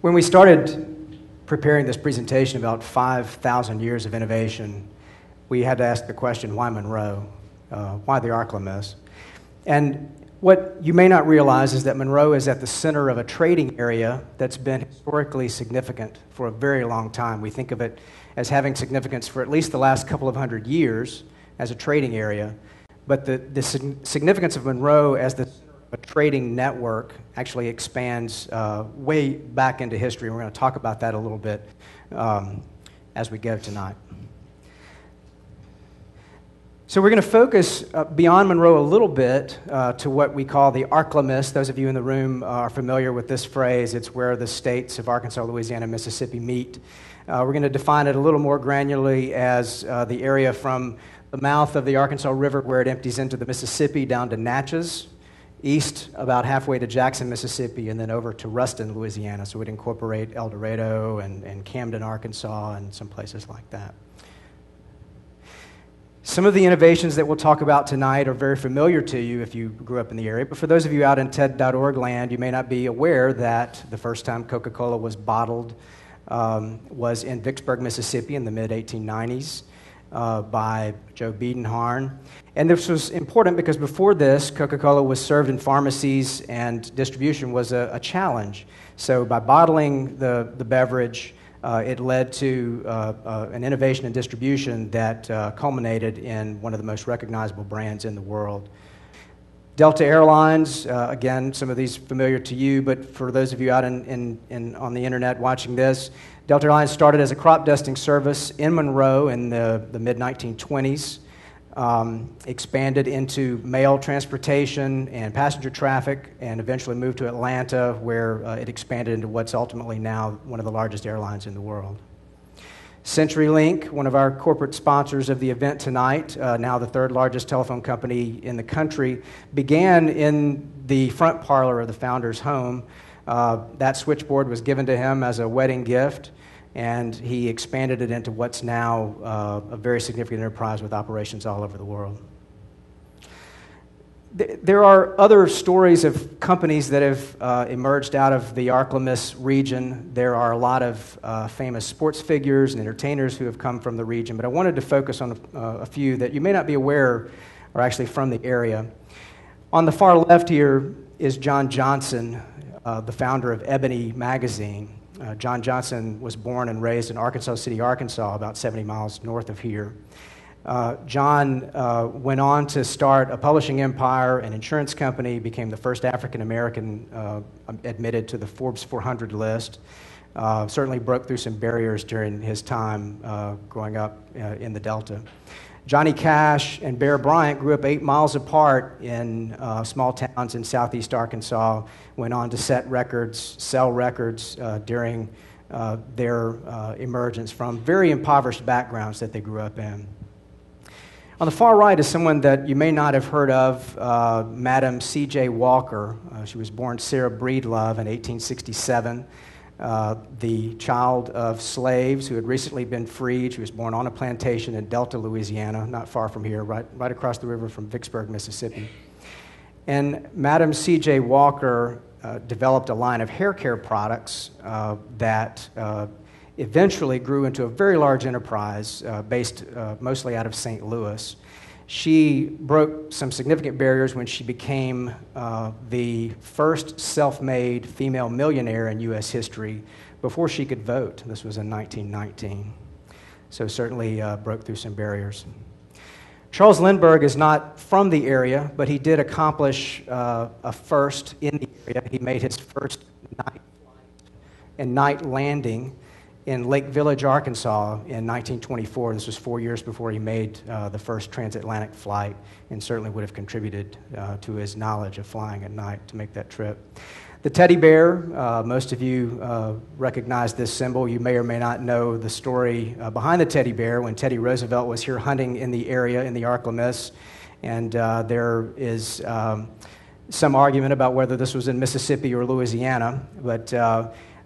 When we started preparing this presentation about 5,000 years of innovation, we had to ask the question, why Monroe? Why the ArkLaMiss? And what you may not realize is that Monroe is at the center of a trading area that's been historically significant for a very long time. We think of it as having significance for at least the last couple of hundred years as a trading area. But the significance of Monroe as the center of a trading network actually expands way back into history. And we're going to talk about that a little bit as we go tonight. So we're going to focus beyond Monroe a little bit to what we call the ArkLaMiss. Those of you in the room are familiar with this phrase. It's where the states of Arkansas, Louisiana, and Mississippi meet. We're going to define it a little more granularly as the area from the mouth of the Arkansas River where it empties into the Mississippi down to Natchez, east about halfway to Jackson, Mississippi, and then over to Ruston, Louisiana. So we'd incorporate El Dorado and Camden, Arkansas, and some places like that. Some of the innovations that we'll talk about tonight are very familiar to you if you grew up in the area, but for those of you out in TED.org land, you may not be aware that the first time Coca-Cola was bottled was in Vicksburg, Mississippi in the mid-1890s by Joe Biedenharn. And this was important because before this, Coca-Cola was served in pharmacies and distribution was a challenge. So by bottling the beverage, it led to an innovation in distribution that culminated in one of the most recognizable brands in the world. Delta Airlines, again, some of these familiar to you, but for those of you out on the internet watching this, Delta Airlines started as a crop dusting service in Monroe in the mid-1920s, expanded into mail transportation and passenger traffic, and eventually moved to Atlanta, where it expanded into what's ultimately now one of the largest airlines in the world. CenturyLink, one of our corporate sponsors of the event tonight, now the third largest telephone company in the country, began in the front parlor of the founder's home. That switchboard was given to him as a wedding gift, and he expanded it into what's now a very significant enterprise with operations all over the world. There are other stories of companies that have emerged out of the ArkLaMiss region. There are a lot of famous sports figures and entertainers who have come from the region, but I wanted to focus on a few that you may not be aware are actually from the area. On the far left here is John Johnson, the founder of Ebony magazine. John Johnson was born and raised in Arkansas City, Arkansas, about 70 miles north of here. John went on to start a publishing empire, an insurance company, became the first African-American admitted to the Forbes 400 list, certainly broke through some barriers during his time growing up in the Delta. Johnny Cash and Bear Bryant grew up 8 miles apart in small towns in southeast Arkansas, went on to set records, sell records during their emergence from very impoverished backgrounds that they grew up in. On the far right is someone that you may not have heard of, Madam C.J. Walker. She was born Sarah Breedlove in 1867. The child of slaves who had recently been freed. She was born on a plantation in Delta, Louisiana, not far from here, right across the river from Vicksburg, Mississippi. And Madam C.J. Walker developed a line of hair care products that eventually grew into a very large enterprise based mostly out of St. Louis. She broke some significant barriers when she became the first self-made female millionaire in U.S. history before she could vote. This was in 1919. So certainly broke through some barriers. Charles Lindbergh is not from the area, but he did accomplish a first in the area. He made his first night flight and night landing in Lake Village, Arkansas in 1924. This was 4 years before he made the first transatlantic flight, and certainly would have contributed to his knowledge of flying at night to make that trip. The teddy bear, most of you recognize this symbol. You may or may not know the story behind the teddy bear when Teddy Roosevelt was here hunting in the area in the ArkLaMiss, and there is some argument about whether this was in Mississippi or Louisiana, but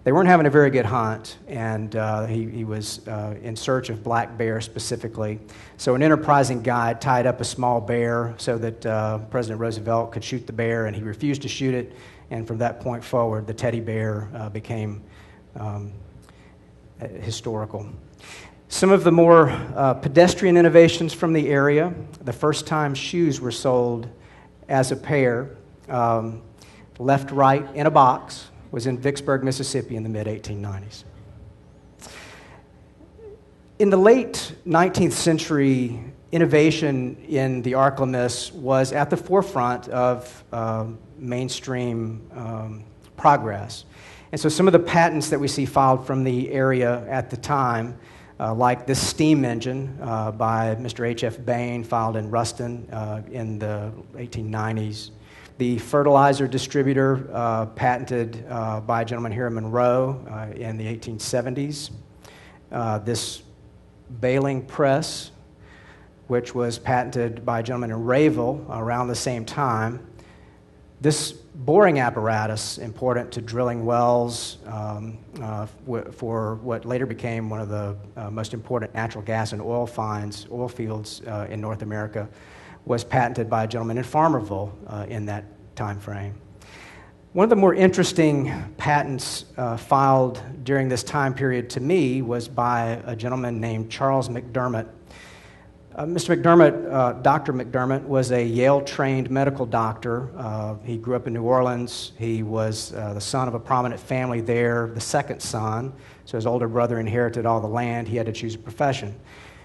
they weren't having a very good hunt, and he was in search of black bear specifically. So an enterprising guide tied up a small bear so that President Roosevelt could shoot the bear, and he refused to shoot it. And from that point forward, the teddy bear became historical. Some of the more pedestrian innovations from the area: the first time shoes were sold as a pair, left, right, in a box, was in Vicksburg, Mississippi in the mid-1890s. In the late 19th century, innovation in the ArkLaMiss was at the forefront of mainstream progress. And so some of the patents that we see filed from the area at the time, like this steam engine by Mr. H.F. Bain, filed in Ruston in the 1890s. The fertilizer distributor, patented by a gentleman here in Monroe in the 1870s. This baling press, which was patented by a gentleman in Rayville around the same time. This boring apparatus, important to drilling wells for what later became one of the most important natural gas and oil fields in North America, was patented by a gentleman in Farmerville in that time frame. One of the more interesting patents filed during this time period to me was by a gentleman named Charles McDermott. Mr. McDermott, Dr. McDermott, was a Yale-trained medical doctor. He grew up in New Orleans. He was the son of a prominent family there, the second son, so his older brother inherited all the land. He had to choose a profession.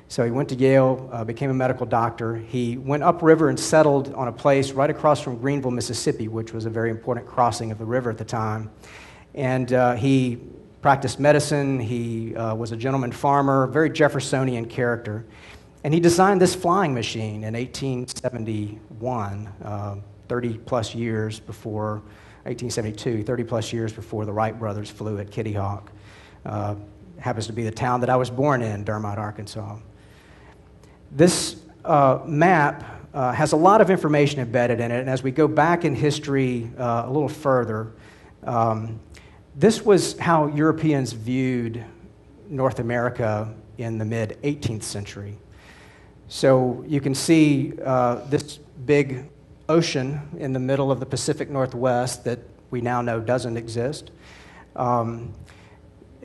So he went to Yale, became a medical doctor. He went upriver and settled on a place right across from Greenville, Mississippi, which was a very important crossing of the river at the time. And he practiced medicine. He was a gentleman farmer, very Jeffersonian character. And he designed this flying machine in 1871, 30-plus years before, 1872, 30-plus years before the Wright brothers flew at Kitty Hawk. Happens to be the town that I was born in, Dermot, Arkansas. This map has a lot of information embedded in it, and as we go back in history a little further, this was how Europeans viewed North America in the mid-18th century. So you can see this big ocean in the middle of the Pacific Northwest that we now know doesn't exist.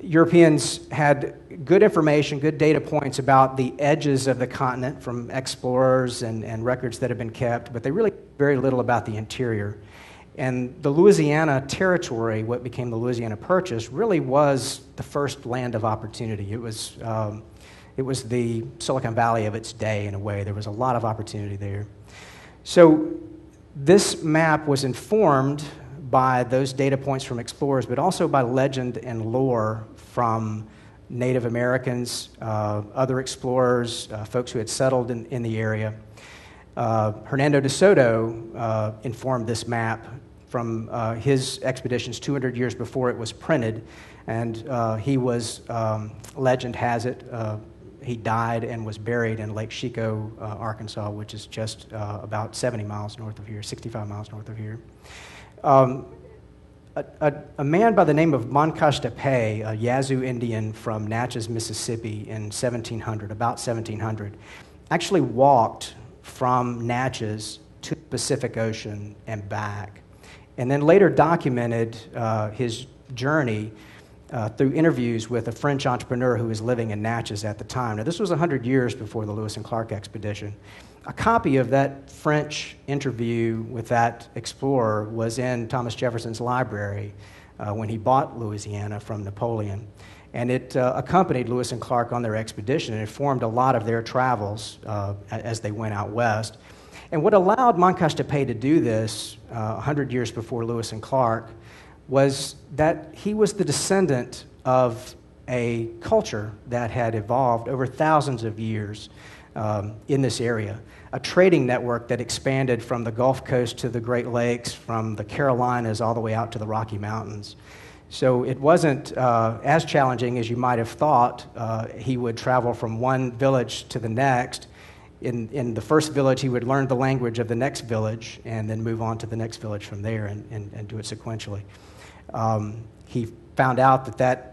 Europeans had good information, good data points about the edges of the continent from explorers and records that have been kept, but they really knew very little about the interior. And the Louisiana Territory, what became the Louisiana Purchase, really was the first land of opportunity. It was the Silicon Valley of its day, in a way. There was a lot of opportunity there. So this map was informed by those data points from explorers, but also by legend and lore from Native Americans, other explorers, folks who had settled in the area. Hernando de Soto informed this map from his expeditions 200 years before it was printed, and he was, legend has it, he died and was buried in Lake Chico, Arkansas, which is just about 70 miles north of here, 65 miles north of here. A man by the name of Moncache de Pay, a Yazoo Indian from Natchez, Mississippi in 1700, about 1700, actually walked from Natchez to the Pacific Ocean and back, and then later documented his journey through interviews with a French entrepreneur who was living in Natchez at the time. Now, this was 100 years before the Lewis and Clark expedition. A copy of that French interview with that explorer was in Thomas Jefferson's library when he bought Louisiana from Napoleon. And it accompanied Lewis and Clark on their expedition and informed a lot of their travels as they went out west. And what allowed Moncache de Pay to do this 100 years before Lewis and Clark was that he was the descendant of a culture that had evolved over thousands of years in this area, a trading network that expanded from the Gulf Coast to the Great Lakes, from the Carolinas all the way out to the Rocky Mountains. So it wasn't as challenging as you might have thought. He would travel from one village to the next. In the first village, he would learn the language of the next village and then move on to the next village from there and do it sequentially. He found out that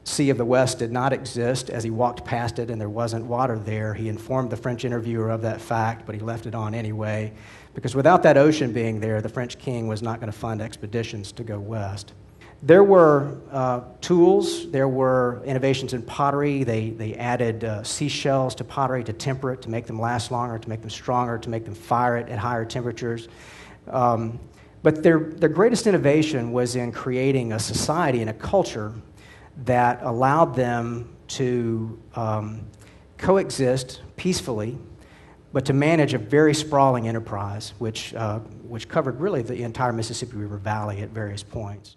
Sea of the West did not exist as he walked past it and there wasn't water there. He informed the French interviewer of that fact, but he left it on anyway, because without that ocean being there, the French king was not going to fund expeditions to go west. There were tools, there were innovations in pottery. They added seashells to pottery to temper it, to make them last longer, to make them stronger, to make them fire it at higher temperatures. But their greatest innovation was in creating a society and a culture that allowed them to coexist peacefully, but to manage a very sprawling enterprise, which covered really the entire Mississippi River Valley at various points.